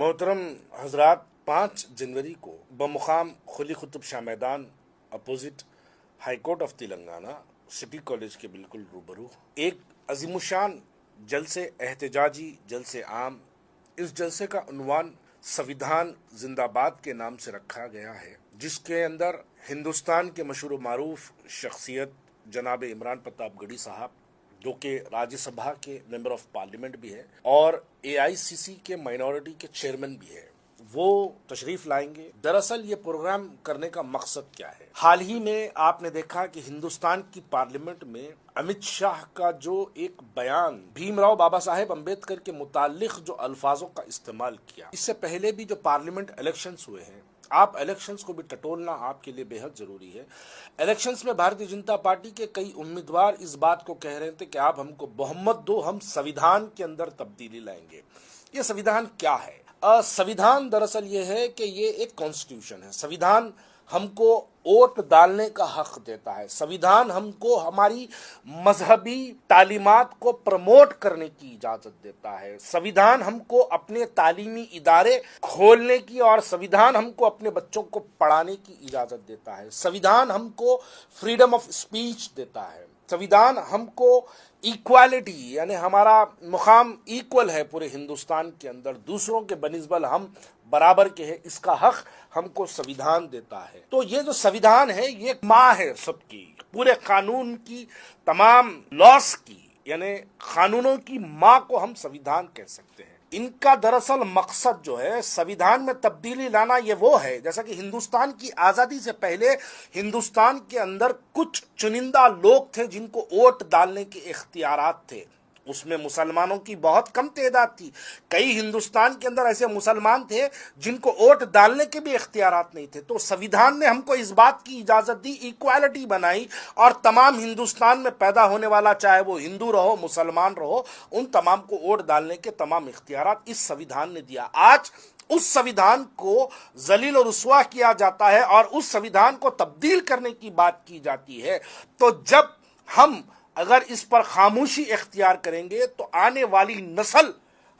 मोहतरम हजरात, 5 जनवरी को बमुकाम खुली कुतुब शाह मैदान opposite high court of Telangana city college के बिल्कुल रूबरू एक अजीमुशान जलसे एहतजाजी जलसे आम। इस जलसे का उन्वान संविधान जिंदाबाद के नाम से रखा गया है, जिसके अंदर हिंदुस्तान के मशहूर मारूफ शख्सियत जनाब इमरान प्रताप गढ़ी साहब, जो कि राज्यसभा के मेंबर ऑफ पार्लियामेंट भी है और एआईसीसी के माइनॉरिटी के चेयरमैन भी है, वो तशरीफ लाएंगे। दरअसल ये प्रोग्राम करने का मकसद क्या है? हाल ही में आपने देखा कि हिंदुस्तान की पार्लियामेंट में अमित शाह का जो एक बयान भीमराव बाबा साहेब अम्बेडकर के मुतालिक जो अल्फाजों का इस्तेमाल किया, इससे पहले भी जो पार्लियामेंट इलेक्शंस हुए हैं, आप इलेक्शंस को भी टटोलना आपके लिए बेहद जरूरी है। इलेक्शंस में भारतीय जनता पार्टी के कई उम्मीदवार इस बात को कह रहे थे कि आप हमको बहुमत दो, हम संविधान के अंदर तब्दीली लाएंगे। ये संविधान क्या है? संविधान दरअसल ये है कि ये एक कॉन्स्टिट्यूशन है। संविधान हमको वोट डालने का हक देता है। संविधान हमको हमारी मजहबी तालीमात को प्रमोट करने की इजाजत देता है। संविधान हमको अपने तालीमी इदारे खोलने की और संविधान हमको अपने बच्चों को पढ़ाने की इजाजत देता है। संविधान हमको फ्रीडम ऑफ स्पीच देता है। संविधान हमको इक्वालिटी, यानी हमारा मुकाम इक्वल है पूरे हिंदुस्तान के अंदर, दूसरों के बनिस्बत हम बराबर के हैं, इसका हक हमको संविधान देता है। तो ये जो संविधान है ये माँ है सबकी, पूरे कानून की, तमाम लॉस की, यानी कानूनों की माँ को हम संविधान कह सकते हैं। इनका दरअसल मकसद जो है संविधान में तब्दीली लाना, ये वो है जैसा कि हिंदुस्तान की आज़ादी से पहले हिंदुस्तान के अंदर कुछ चुनिंदा लोग थे जिनको वोट डालने के इख्तियारात थे। उसमें मुसलमानों की बहुत कम तादाद थी। कई हिंदुस्तान के अंदर ऐसे मुसलमान थे जिनको वोट डालने के भी इख्तियारात नहीं थे। तो संविधान ने हमको इस बात की इजाजत दी, इक्वालिटी बनाई, और तमाम हिंदुस्तान में पैदा होने वाला, चाहे वो हिंदू रहो मुसलमान रहो, उन तमाम को वोट डालने के तमाम इख्तियारात इस संविधान ने दिया। आज उस संविधान को जलील और रुस्वा किया जाता है और उस संविधान को तब्दील करने की बात की जाती है। तो जब हम अगर इस पर खामोशी इख्तियार करेंगे तो आने वाली नस्ल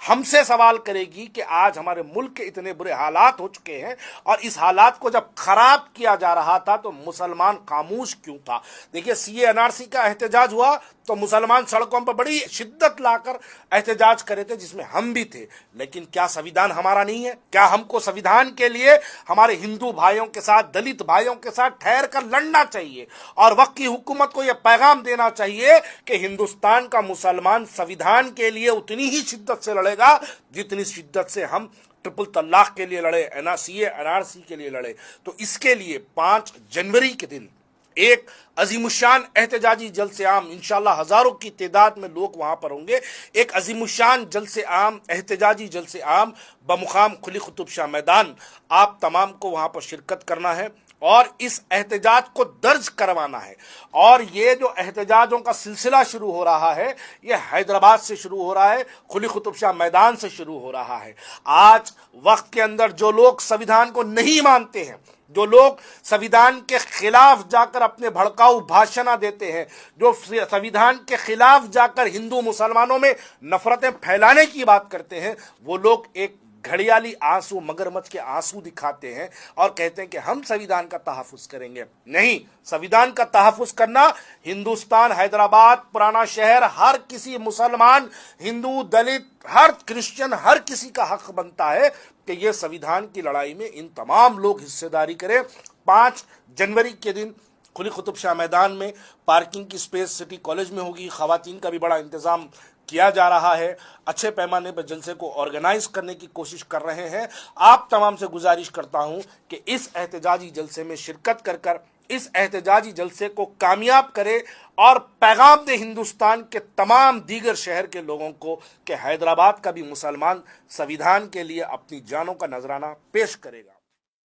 हमसे सवाल करेगी कि आज हमारे मुल्क के इतने बुरे हालात हो चुके हैं और इस हालात को जब खराब किया जा रहा था तो मुसलमान खामोश क्यों था। देखिए, सीए एनआरसी का एहतजाज हुआ तो मुसलमान सड़कों पर बड़ी शिद्दत लाकर एहतजाज करे थे, जिसमें हम भी थे। लेकिन क्या संविधान हमारा नहीं है? क्या हमको संविधान के लिए हमारे हिंदू भाइयों के साथ, दलित भाइयों के साथ ठहर कर लड़ना चाहिए और वक्त की हुकूमत को यह पैगाम देना चाहिए कि हिंदुस्तान का मुसलमान संविधान के लिए उतनी ही शिद्दत से लड़ेगा जितनी शिद्दत से हम ट्रिपल तलाक के लिए लड़े, सीए एनआरसी के लिए लड़े। तो इसके लिए 5 जनवरी के दिन एक अजीमुशान एहतजाजी जलसे आम, इंशाल्लाह हजारों की तादाद में लोग वहां पर होंगे। एक अजीमुशान जलसे आम, एहतजाजी जलसे आम बमुकाम खुली कुतुब शाह मैदान, आप तमाम को वहां पर शिरकत करना है और इस एहतजाज को दर्ज करवाना है। और ये जो एहतजाजों का सिलसिला शुरू हो रहा है, ये हैदराबाद से शुरू हो रहा है, खुली कुतुब शाह मैदान से शुरू हो रहा है। आज वक्त के अंदर जो लोग संविधान को नहीं मानते हैं, जो लोग संविधान के खिलाफ जाकर अपने भड़काऊ भाषण देते हैं, जो संविधान के खिलाफ जाकर हिंदू मुसलमानों में नफरतें फैलाने की बात करते हैं, वो लोग एक घड़ियाली आंसू, मगरमच्छ के आंसू दिखाते हैं और कहते हैं कि हम संविधान का तहफ़्फ़ुज़ करेंगे। नहीं, संविधान का तहफ़्फ़ुज़ करना हिंदुस्तान, हैदराबाद, पुराना शहर, हर किसी मुसलमान, हिंदू, दलित, हर क्रिश्चियन, हर किसी का हक बनता है कि ये संविधान की लड़ाई में इन तमाम लोग हिस्सेदारी करें। 5 जनवरी के दिन खुली कुतुब शाह मैदान में पार्किंग की स्पेस सिटी कॉलेज में होगी। खवातीन का भी बड़ा इंतजाम किया जा रहा है। अच्छे पैमाने पर जलसे को ऑर्गेनाइज करने की कोशिश कर रहे हैं। आप तमाम से गुजारिश करता हूं कि इस एहतजाजी जलसे में शिरकत कर इस एहतजाजी जलसे को कामयाब करे और पैगाम दे हिंदुस्तान के तमाम दीगर शहर के लोगों को कि हैदराबाद का भी मुसलमान संविधान के लिए अपनी जानों का नजराना पेश करेगा।